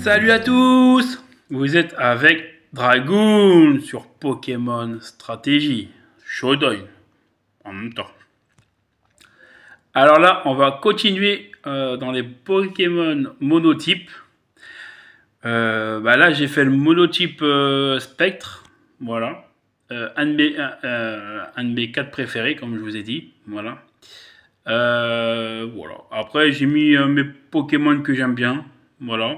Salut à tous! Vous êtes avec Dragoon sur Pokémon Stratégie Showdown en même temps. Alors là, on va continuer dans les Pokémon monotypes. Là, j'ai fait le monotype Spectre. Voilà. Un de mes 4 préférés, comme je vous ai dit. Voilà. Voilà. Après, j'ai mis mes Pokémon que j'aime bien. Voilà.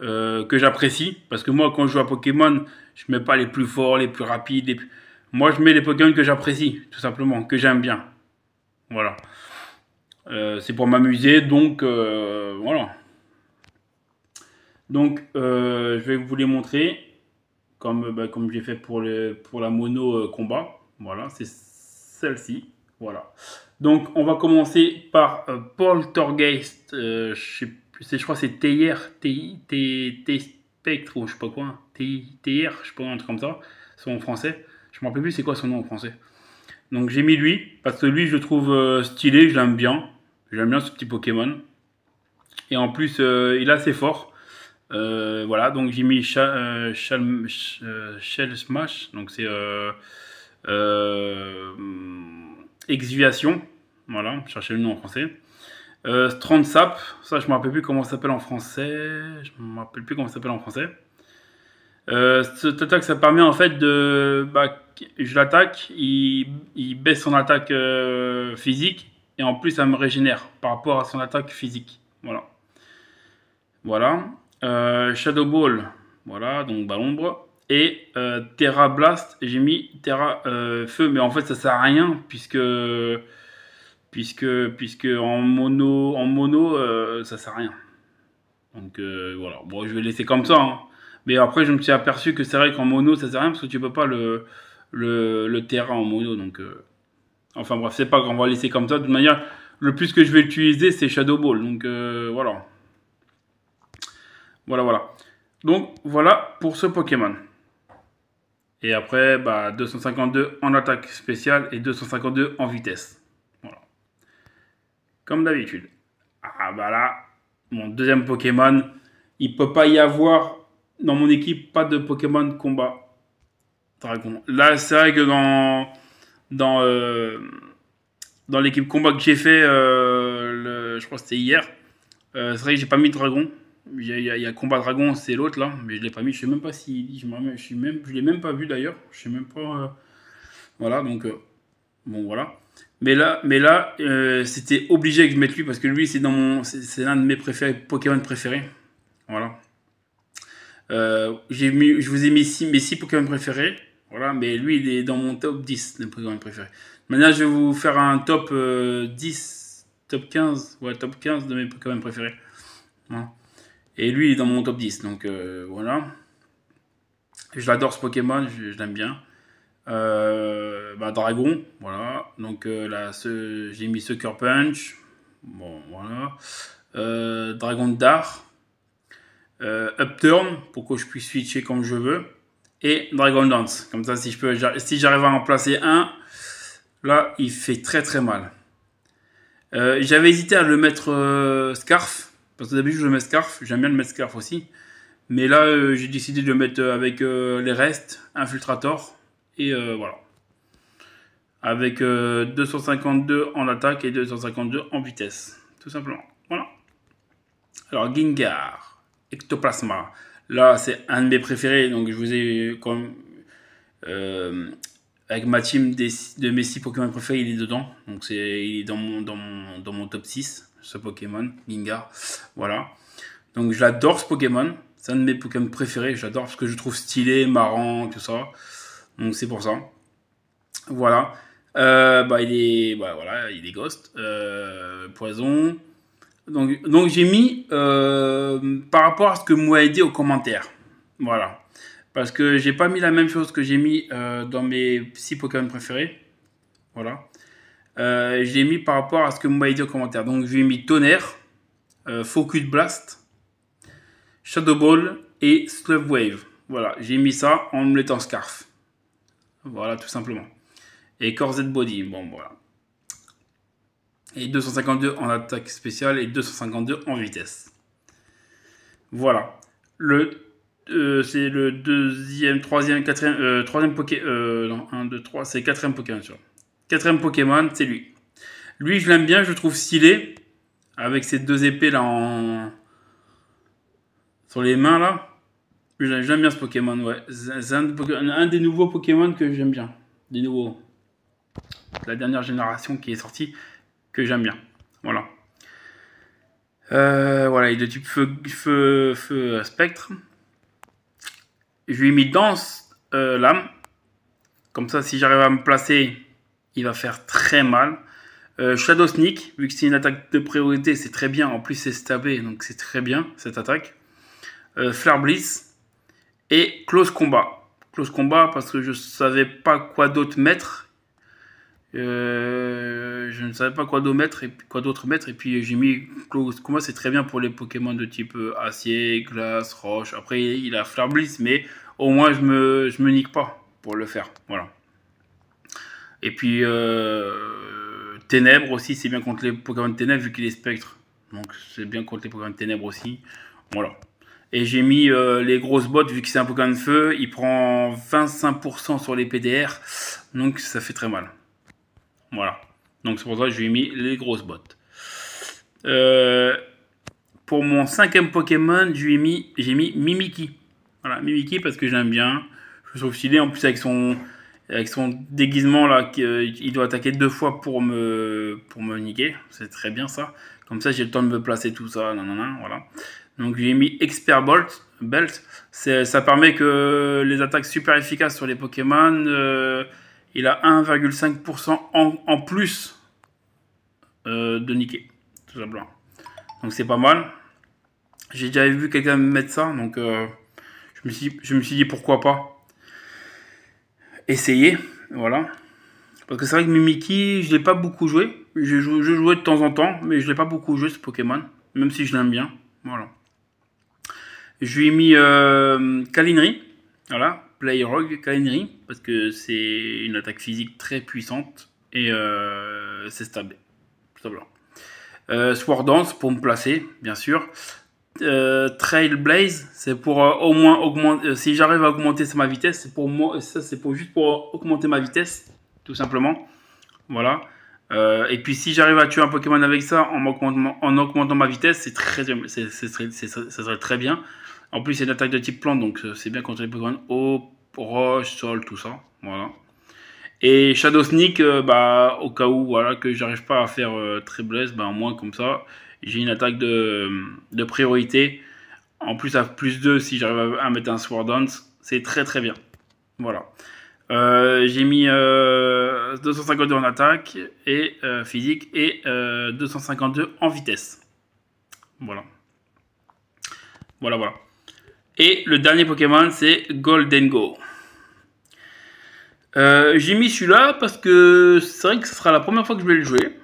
Que j'apprécie. Parce que moi, quand je joue à Pokémon, je mets pas les plus forts, les plus rapides. Moi, je mets les Pokémon que j'apprécie, tout simplement, que j'aime bien. Voilà. C'est pour m'amuser, donc voilà. Donc, je vais vous les montrer, comme j'ai fait pour la mono combat. Voilà, c'est celle-ci. Voilà. Donc, on va commencer par Poltergeist. Je crois que c'est TIR, Spectre, ou je sais pas quoi. TIR, je sais pas, un truc comme ça. C'est en français. Je me rappelle plus c'est quoi son nom en français. Donc, j'ai mis lui, parce que lui, je le trouve stylé, je l'aime bien. J'aime bien ce petit Pokémon. Et en plus, il est assez fort. Voilà, donc j'ai mis Shell Smash. Donc, c'est Exviation. Voilà, cherchez le nom en français. Strand Sap, ça je me rappelle plus comment ça s'appelle en français. Cette attaque, ça permet en fait je l'attaque, il baisse son attaque physique et en plus ça me régénère par rapport à son attaque physique. Voilà. Voilà. Shadow Ball, voilà, donc l'ombre. Et Terra Blast, j'ai mis Terra Feu, mais en fait ça sert à rien puisque en mono ça sert à rien. Donc voilà, bon je vais laisser comme ça. Hein. Mais après je me suis aperçu que c'est vrai qu'en mono ça sert à rien parce que tu peux pas le Terra en mono. Donc enfin bref, c'est pas grave, on va laisser comme ça. De toute manière, le plus que je vais utiliser c'est Shadow Ball. Donc voilà. Voilà. Donc voilà pour ce Pokémon. Et après, 252 en attaque spéciale et 252 en vitesse. Voilà. Comme d'habitude. Ah là, mon deuxième Pokémon, il peut pas y avoir dans mon équipe pas de Pokémon combat dragon. Là, c'est vrai que dans, euh, dans l'équipe combat que j'ai fait, je crois que c'était hier, c'est vrai que j'ai pas mis de dragon. Il y a Combat Dragon, c'est l'autre là, mais je l'ai pas mis. Je sais même pas si je l'ai même pas vu d'ailleurs. Je sais même pas. Voilà, donc bon voilà. Mais là, c'était obligé que je mette lui parce que lui c'est l'un de mes Pokémon préférés. Voilà. Je vous ai mis mes 6 Pokémon préférés. Voilà, mais lui il est dans mon top 10 de Pokémon préférés. Maintenant, je vais vous faire un top 10, top 15, ouais, top 15 de mes Pokémon préférés. Voilà. Et lui, il est dans mon top 10. Donc voilà. Je l'adore ce Pokémon, je l'aime bien. Dragon, voilà. Donc là, j'ai mis Sucker Punch. Bon, voilà. Dragon Dart. Upturn, pour que je puisse switcher comme je veux. Et Dragon Dance. Comme ça, si j'arrive à en placer un, là, il fait très très mal. J'avais hésité à le mettre Scarf. Parce que d'habitude, je le mets Scarf. J'aime bien le mettre Scarf aussi. Mais là, j'ai décidé de le mettre avec les restes, Infiltrator. Et voilà. Avec 252 en attaque et 252 en vitesse. Tout simplement. Voilà. Alors, Gengar, Ectoplasma. Là, c'est un de mes préférés. Donc, je vous ai comme. Avec ma team de mes 6 Pokémon préférés, il est dedans. Donc, il est dans mon top 6. Ce Pokémon, Gengar. Voilà. Donc, j'adore ce Pokémon. C'est un de mes Pokémon préférés. J'adore parce que je trouve stylé, marrant, tout ça. Donc, c'est pour ça. Voilà. Il est Ghost. Poison. Donc j'ai mis par rapport à ce que moi a dit aux commentaires. Voilà. Parce que j'ai pas mis la même chose que j'ai mis dans mes 6 Pokémon préférés. Voilà. J'ai mis par rapport à ce que moi a dit aux commentaires. Donc j'ai mis Tonnerre, Focus Blast, Shadow Ball et Slug Wave. Voilà. J'ai mis ça en me mettant Scarf. Voilà, tout simplement. Et Core Z Body. Bon, voilà. Et 252 en attaque spéciale et 252 en vitesse. Voilà. C'est le deuxième, troisième, quatrième, troisième Pokémon. Non, 1, 2, 3, c'est quatrième Pokémon. Quatrième Pokémon, c'est lui. Lui, je l'aime bien, je le trouve stylé. Avec ses deux épées là sur les mains là. J'aime bien ce Pokémon, ouais. C'est un des nouveaux Pokémon que j'aime bien. Des nouveaux. La dernière génération qui est sortie, que j'aime bien. Voilà. Voilà, il est de type feu spectre. Je lui ai mis danse lame. Comme ça, si j'arrive à me placer, il va faire très mal. Shadow Sneak, vu que c'est une attaque de priorité, c'est très bien. En plus, c'est stabé, donc c'est très bien cette attaque. Flare Bliss et Close Combat. Close Combat parce que je savais pas quoi d'autre mettre. Je ne savais pas quoi d'autre mettre et puis j'ai mis Close Combat, c'est très bien pour les Pokémon de type acier, glace, roche. Après il a Flare Bliss, mais au moins je me nique pas pour le faire. Voilà. Et puis Ténèbres aussi, c'est bien contre les Pokémon de Ténèbres vu qu'il est spectre. Donc c'est bien contre les Pokémon de Ténèbres aussi. Voilà. Et j'ai mis les grosses bottes, vu que c'est un Pokémon de feu, il prend 25% sur les PDR, donc ça fait très mal. Voilà. Donc c'est pour ça que je lui ai mis les grosses bottes. Pour mon cinquième Pokémon, j'ai mis Mimikyu. Voilà, Mimikyu parce que j'aime bien. Je trouve stylé, en plus avec son déguisement là, il doit attaquer 2 fois pour me niquer. C'est très bien ça. Comme ça, j'ai le temps de me placer tout ça. Nanana, voilà. Donc j'ai mis Expert Belt. Ça permet que les attaques super efficaces sur les Pokémon, il a 1,5% en plus de niquer. Tout simplement. Donc c'est pas mal. J'ai déjà vu quelqu'un me mettre ça. Donc je me suis dit pourquoi pas essayer. Voilà. Parce que c'est vrai que Mimikyu, je l'ai pas beaucoup joué. Je jouais de temps en temps, mais je l'ai pas beaucoup joué ce Pokémon. Même si je l'aime bien. Voilà. Je lui ai mis Calinry, voilà, Play Rogue Calinry, parce que c'est une attaque physique très puissante et c'est stable. Sword Dance pour me placer, bien sûr. Trail Blaze, c'est pour au moins augmenter. Si j'arrive à augmenter ma vitesse, c'est pour moi. Ça, c'est juste pour augmenter ma vitesse, tout simplement. Voilà. Et puis si j'arrive à tuer un Pokémon avec ça en augmentant ma vitesse, ça serait très bien. En plus, c'est une attaque de type plante, donc c'est bien contre les Pokémon eau, roche, sol, tout ça. Voilà. Et Shadow Sneak, au cas où voilà, que j'arrive pas à faire très blaze, au moins comme ça, j'ai une attaque de priorité. En plus, à plus 2, si j'arrive à mettre un Sword Dance, c'est très très bien. Voilà. J'ai mis 252 en attaque et physique et 252 en vitesse. Voilà. Voilà. Et le dernier Pokémon, c'est Gholdengo. J'ai mis celui-là parce que c'est vrai que ce sera la première fois que je vais le jouer.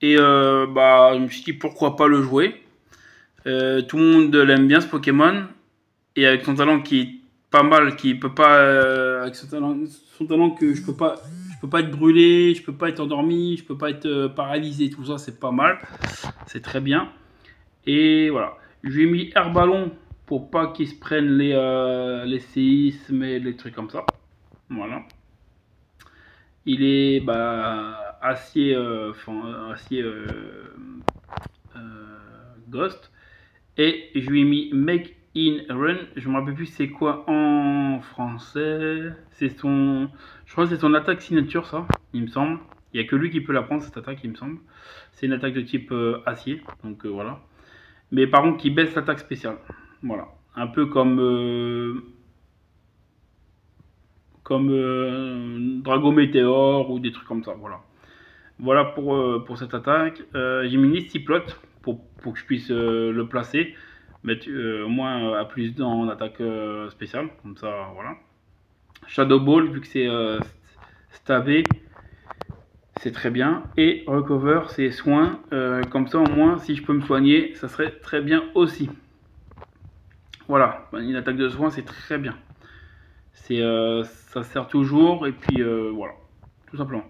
Et je me suis dit pourquoi pas le jouer. Tout le monde l'aime bien ce Pokémon. Et avec son talent qui est pas mal, qui peut pas. Avec son talent que je peux pas être brûlé, je peux pas être endormi, je peux pas être paralysé, tout ça, c'est pas mal. C'est très bien. Et voilà. Je lui ai mis Air Ballon pour pas qu'ils se prennent les séismes et les trucs comme ça. Voilà. Il est acier, Ghost. Et je lui ai mis Make in Run. Je me rappelle plus c'est quoi en français. Je crois que c'est son attaque signature, ça, il me semble. Il n'y a que lui qui peut la prendre, cette attaque, il me semble. C'est une attaque de type acier. Donc voilà. Mais par contre, qui baisse l'attaque spéciale. Voilà. Un peu comme Drago Météor ou des trucs comme ça. Voilà pour cette attaque. J'ai mis Nistiplote pour que je puisse le placer. Mettre au moins à plus en attaque spéciale. Comme ça, voilà. Shadow Ball, vu que c'est stabé, c'est très bien. Et Recover, c'est soin. Comme ça, au moins, si je peux me soigner, ça serait très bien aussi. Voilà. Une attaque de soin, c'est très bien. Ça sert toujours. Et puis, voilà. Tout simplement.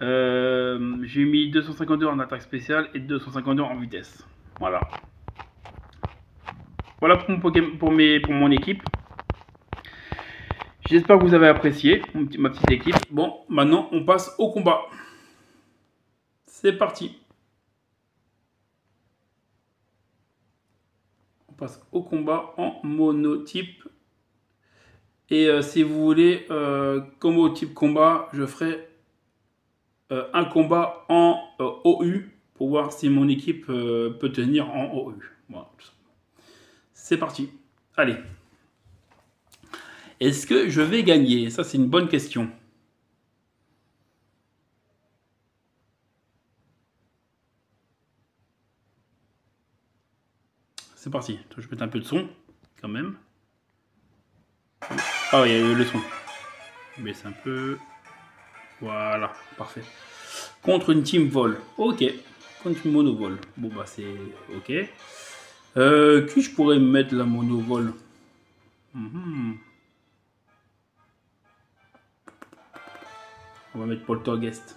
J'ai mis 252 en attaque spéciale et 252 en vitesse. Voilà. Voilà pour mon équipe. J'espère que vous avez apprécié ma petite équipe. Bon, maintenant on passe au combat. C'est parti. On passe au combat en monotype. Et si vous voulez, comme au type combat, je ferai un combat en OU pour voir si mon équipe peut tenir en OU. Voilà. C'est parti. Allez. Est-ce que je vais gagner? Ça, c'est une bonne question. C'est parti. Je vais mettre un peu de son, quand même. Ah, il y a le son. Baisse un peu. Voilà, parfait. Contre une team vol. Ok. Contre une mono-vol. Bon, bah, c'est ok. Qui je pourrais mettre la mono-vol? On va mettre Poltergeist.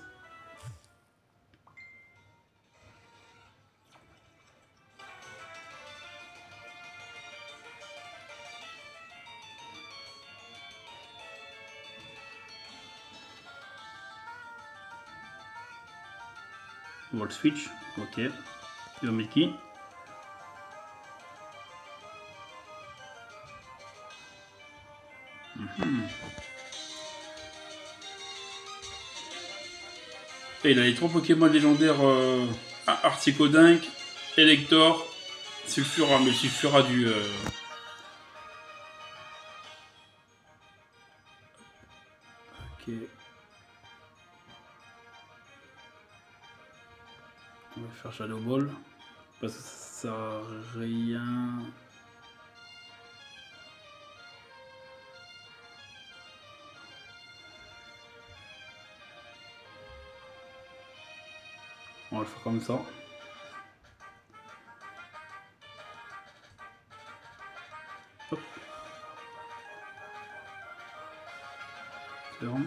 On va le switch. Ok. Tu vas mettre qui? Et il a les 3 Pokémon légendaires Articodinque, Elector, Sulfura, mais Sulfura du. Ok. On va faire Shadow Ball. Parce que ça sert à rien. On va le faire comme ça. Hop. C'est bon.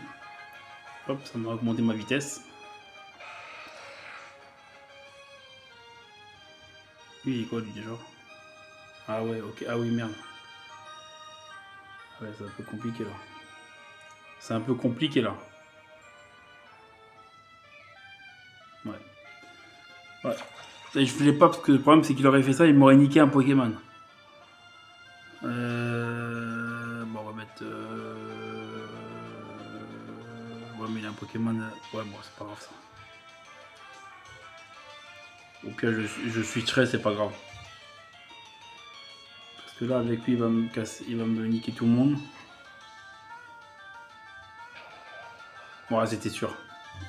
Hop, ça m'a augmenté ma vitesse. Lui, il est quoi lui déjà? Ah ouais, ok. Ah oui, merde. Ouais, c'est un peu compliqué là. C'est un peu compliqué là. Ouais. Ouais. Et je voulais pas parce que le problème c'est qu'il aurait fait ça, il m'aurait niqué un Pokémon. Bon, on va mettre. Ouais, mais il a un Pokémon. Ouais, bon, c'est pas grave ça. Au pire, je switcherai, c'est pas grave. Parce que là, avec lui, il va me casser, il va me niquer tout le monde. Ouais, c'était sûr.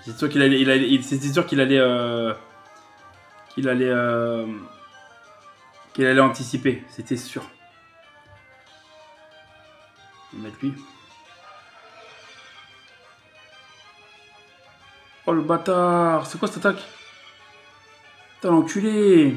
C'était sûr qu'il allait, c'était sûr qu'il allait, qu'il allait anticiper. C'était sûr. On va mettre lui. Oh le bâtard! C'est quoi cette attaque? Putain, l'enculé!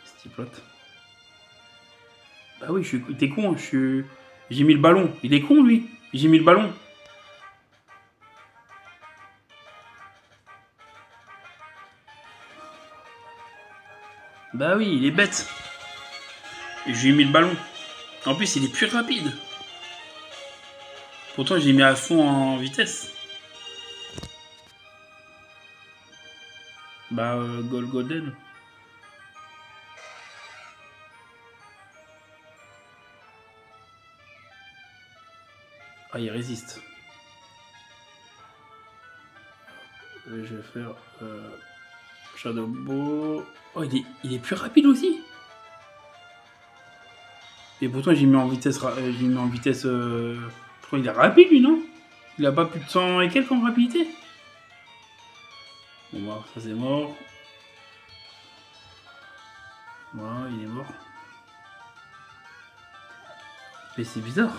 Stiplot. Bah oui, t'es con, j'ai mis le ballon. Il est con lui. J'ai mis le ballon. Bah oui, il est bête. Et j'ai mis le ballon. En plus, il est plus rapide. Pourtant, j'ai mis à fond en vitesse. Bah, Golden. Ah, il résiste. Je vais faire Shadow Ball. Oh, il est plus rapide aussi. Et pourtant, j'ai mis en vitesse. Pourtant, il est rapide lui, non? Il a pas plus de 100 et quelques en rapidité. Bon, bah, ça c'est mort. Voilà, il est mort. Mais c'est bizarre.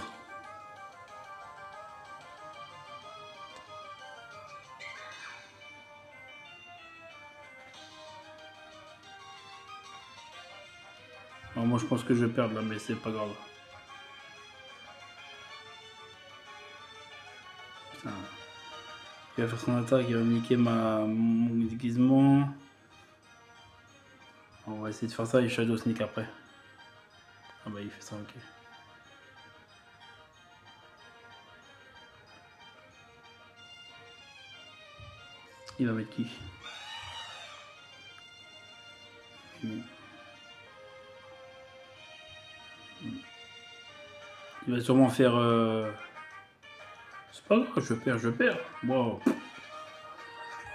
Alors moi je pense que je vais perdre là, mais c'est pas grave. Putain. Il va faire son attaque, il va me niquer mon déguisement. On va essayer de faire ça et Shadow Sneak après. Ah bah il fait ça, ok. Il va mettre qui? Il va sûrement faire... C'est pas grave, je perds. Wow.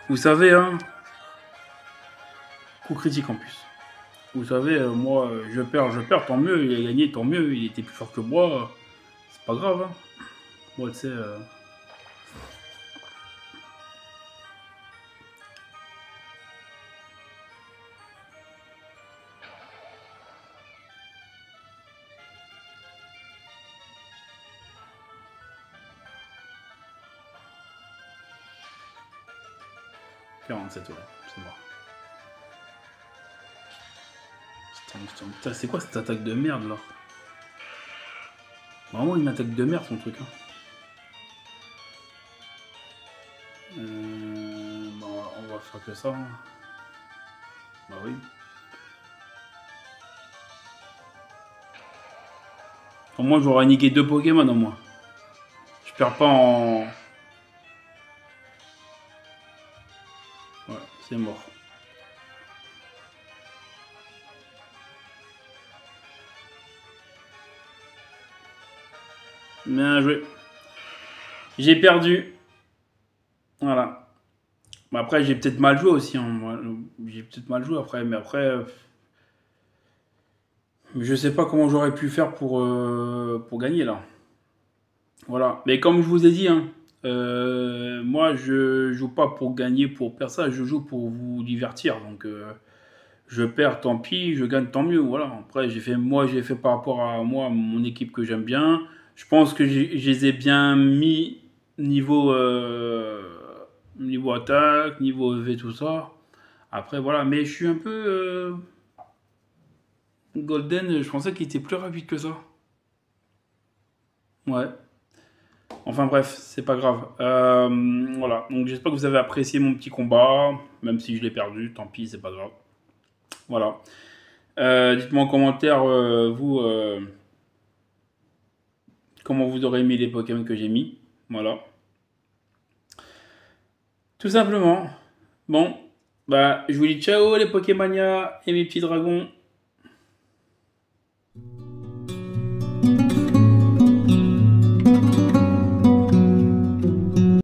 Vous savez, hein. Coup critique en plus. Vous savez, moi, je perds, tant mieux. Il a gagné, tant mieux. Il était plus fort que moi. C'est pas grave, hein. Moi, tu sais... 47, ouais, c'est mort. Putain, c'est quoi cette attaque de merde là? Vraiment une attaque de merde son truc. Hein. Bon, on va faire que ça. Hein. Bah oui. Au moins j'aurai niqué 2 Pokémon au moins. Je perds pas en... Ouais, c'est mort. Bien joué. J'ai perdu. Voilà. Bah après, j'ai peut-être mal joué aussi. Hein. J'ai peut-être mal joué après. Mais après, je sais pas comment j'aurais pu faire pour gagner là. Voilà. Mais comme je vous ai dit, hein, moi, je joue pas pour gagner, pour perdre ça. Je joue pour vous divertir. Donc, je perds, tant pis. Je gagne, tant mieux. Voilà. Après, j'ai fait par rapport à moi, mon équipe que j'aime bien. Je pense que je les ai bien mis niveau, niveau attaque, niveau EV, tout ça. Après, voilà. Mais je suis un peu... Golden, je pensais qu'il était plus rapide que ça. Ouais. Enfin bref, c'est pas grave. Voilà. Donc j'espère que vous avez apprécié mon petit combat. Même si je l'ai perdu, tant pis, c'est pas grave. Voilà. Dites-moi en commentaire, vous, comment vous aurez aimé les Pokémon que j'ai mis. Voilà. Tout simplement. Bon, bah, je vous dis ciao les Pokémania et mes petits dragons.